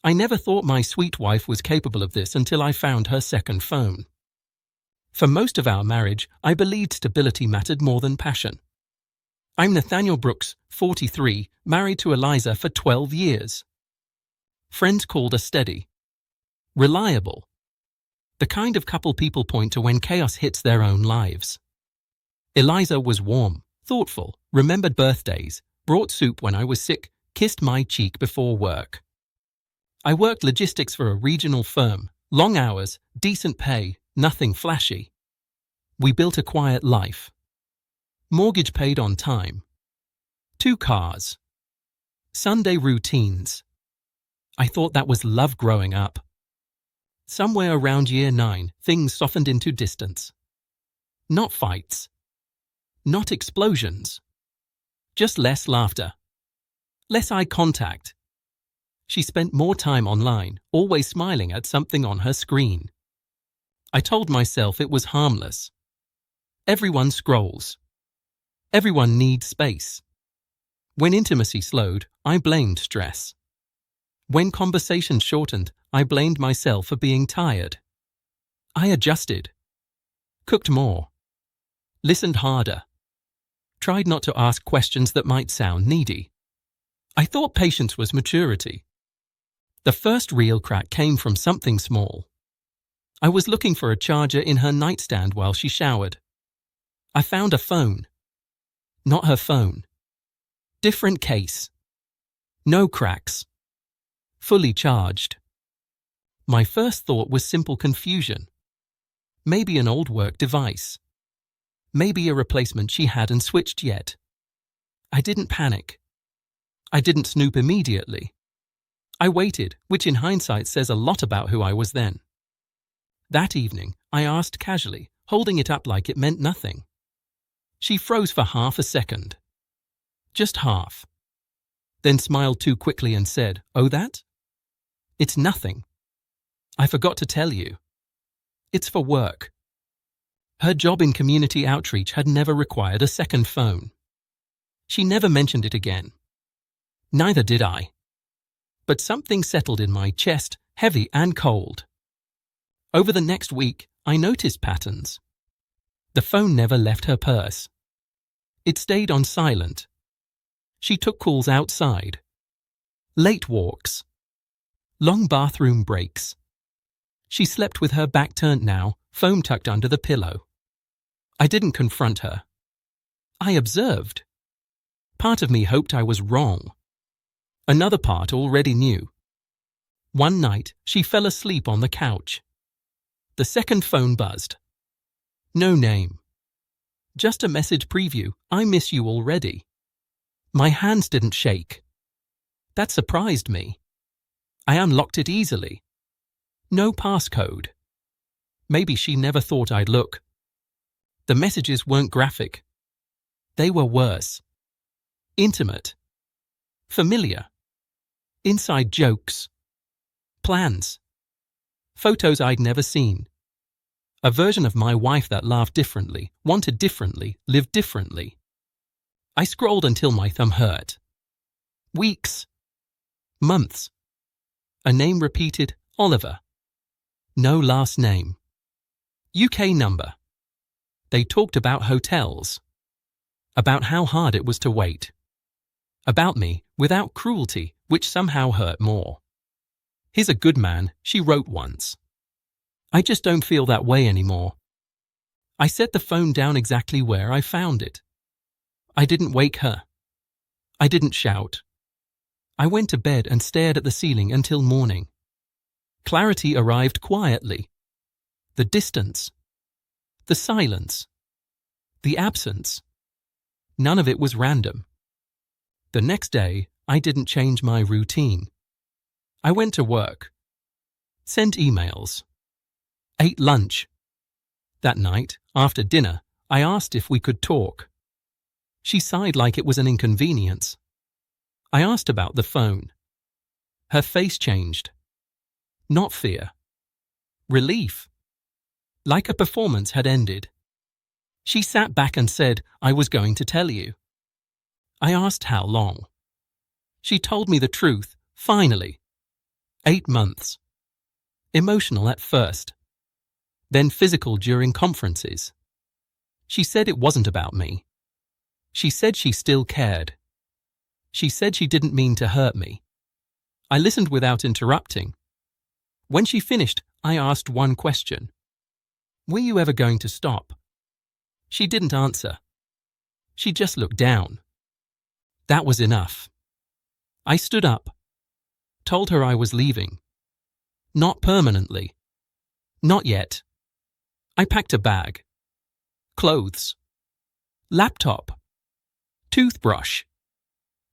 I never thought my sweet wife was capable of this until I found her second phone. For most of our marriage, I believed stability mattered more than passion. I'm Nathaniel Brooks, 43, married to Eliza for 12 years. Friends called us steady. Reliable. The kind of couple people point to when chaos hits their own lives. Eliza was warm, thoughtful, remembered birthdays, brought soup when I was sick, kissed my cheek before work. I worked logistics for a regional firm, long hours, decent pay, nothing flashy. We built a quiet life. Mortgage paid on time. 2 cars. Sunday routines. I thought that was love growing up. Somewhere around year 9, things softened into distance. Not fights. Not explosions. Just less laughter. Less eye contact. She spent more time online, always smiling at something on her screen. I told myself it was harmless. Everyone scrolls. Everyone needs space. When intimacy slowed, I blamed stress. When conversation shortened, I blamed myself for being tired. I adjusted. Cooked more. Listened harder. Tried not to ask questions that might sound needy. I thought patience was maturity. The first real crack came from something small. I was looking for a charger in her nightstand while she showered. I found a phone. Not her phone. Different case. No cracks. Fully charged. My first thought was simple confusion. Maybe an old work device. Maybe a replacement she hadn't switched yet. I didn't panic. I didn't snoop immediately. I waited, which in hindsight says a lot about who I was then. That evening, I asked casually, holding it up like it meant nothing. She froze for half a second. Just half. Then smiled too quickly and said, "Oh, that? It's nothing. I forgot to tell you. It's for work." Her job in community outreach had never required a second phone. She never mentioned it again. Neither did I. But something settled in my chest, heavy and cold. Over the next week, I noticed patterns. The phone never left her purse. It stayed on silent. She took calls outside. Late walks. Long bathroom breaks. She slept with her back turned now, phone tucked under the pillow. I didn't confront her. I observed. Part of me hoped I was wrong. Another part already knew. One night, she fell asleep on the couch. The second phone buzzed. No name. Just a message preview, "I miss you already." My hands didn't shake. That surprised me. I unlocked it easily. No passcode. Maybe she never thought I'd look. The messages weren't graphic. They were worse. Intimate. Familiar. Inside jokes. Plans. Photos I'd never seen. A version of my wife that laughed differently, wanted differently, lived differently. I scrolled until my thumb hurt. Weeks. Months. A name repeated, Oliver. No last name. UK number. They talked about hotels. About how hard it was to wait. About me, without cruelty, which somehow hurt more. "He's a good man," she wrote once. I just don't feel that way anymore. I set the phone down exactly where I found it. I didn't wake her. I didn't shout. I went to bed and stared at the ceiling until morning. Clarity arrived quietly. The distance. The silence. The absence. None of it was random. The next day, I didn't change my routine. I went to work. Sent emails. Ate lunch. That night, after dinner, I asked if we could talk. She sighed like it was an inconvenience. I asked about the phone. Her face changed. Not fear. Relief. Like a performance had ended. She sat back and said, "I was going to tell you." I asked how long. She told me the truth, finally. 8 months. Emotional at first, then physical during conferences. She said it wasn't about me. She said she still cared. She said she didn't mean to hurt me. I listened without interrupting. When she finished, I asked one question. Were you ever going to stop? She didn't answer. She just looked down. That was enough. I stood up, told her I was leaving. Not permanently. Not yet. I packed a bag, clothes, laptop, toothbrush.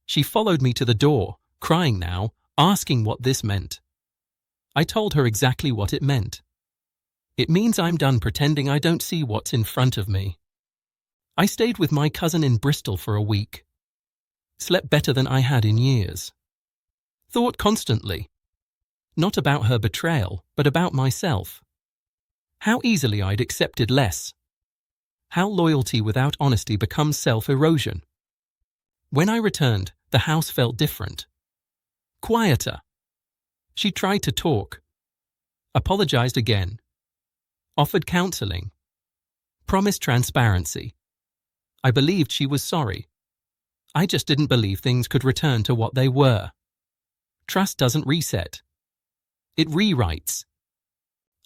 She followed me to the door, crying now, asking what this meant. I told her exactly what it meant. It means I'm done pretending I don't see what's in front of me. I stayed with my cousin in Bristol for a week. Slept better than I had in years. Thought constantly. Not about her betrayal, but about myself. How easily I'd accepted less. How loyalty without honesty becomes self-erosion. When I returned, the house felt different. Quieter. She tried to talk. Apologized again. Offered counseling. Promised transparency. I believed she was sorry. I just didn't believe things could return to what they were. Trust doesn't reset. It rewrites.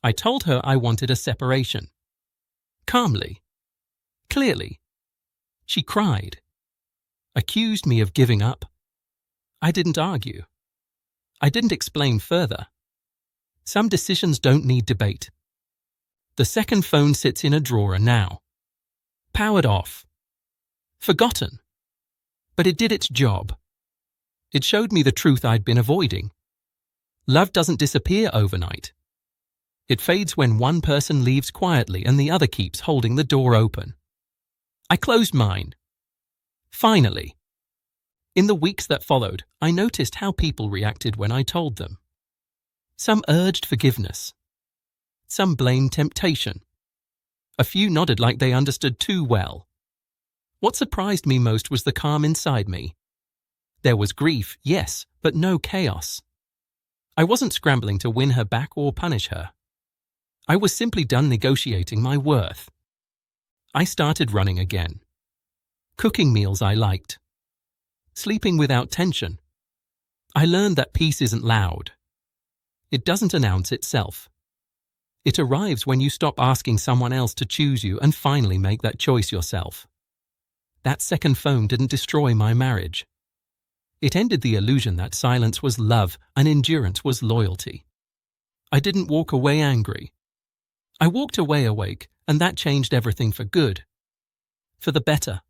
I told her I wanted a separation. Calmly. Clearly. She cried. Accused me of giving up. I didn't argue. I didn't explain further. Some decisions don't need debate. The second phone sits in a drawer now. Powered off. Forgotten. But it did its job. It showed me the truth I'd been avoiding. Love doesn't disappear overnight. It fades when one person leaves quietly and the other keeps holding the door open. I closed mine. Finally. In the weeks that followed, I noticed how people reacted when I told them. Some urged forgiveness. Some blamed temptation. A few nodded like they understood too well. What surprised me most was the calm inside me. There was grief, yes, but no chaos. I wasn't scrambling to win her back or punish her. I was simply done negotiating my worth. I started running again. Cooking meals I liked. Sleeping without tension. I learned that peace isn't loud. It doesn't announce itself. It arrives when you stop asking someone else to choose you and finally make that choice yourself. That second phone didn't destroy my marriage. It ended the illusion that silence was love and endurance was loyalty. I didn't walk away angry. I walked away awake, and that changed everything for good. For the better.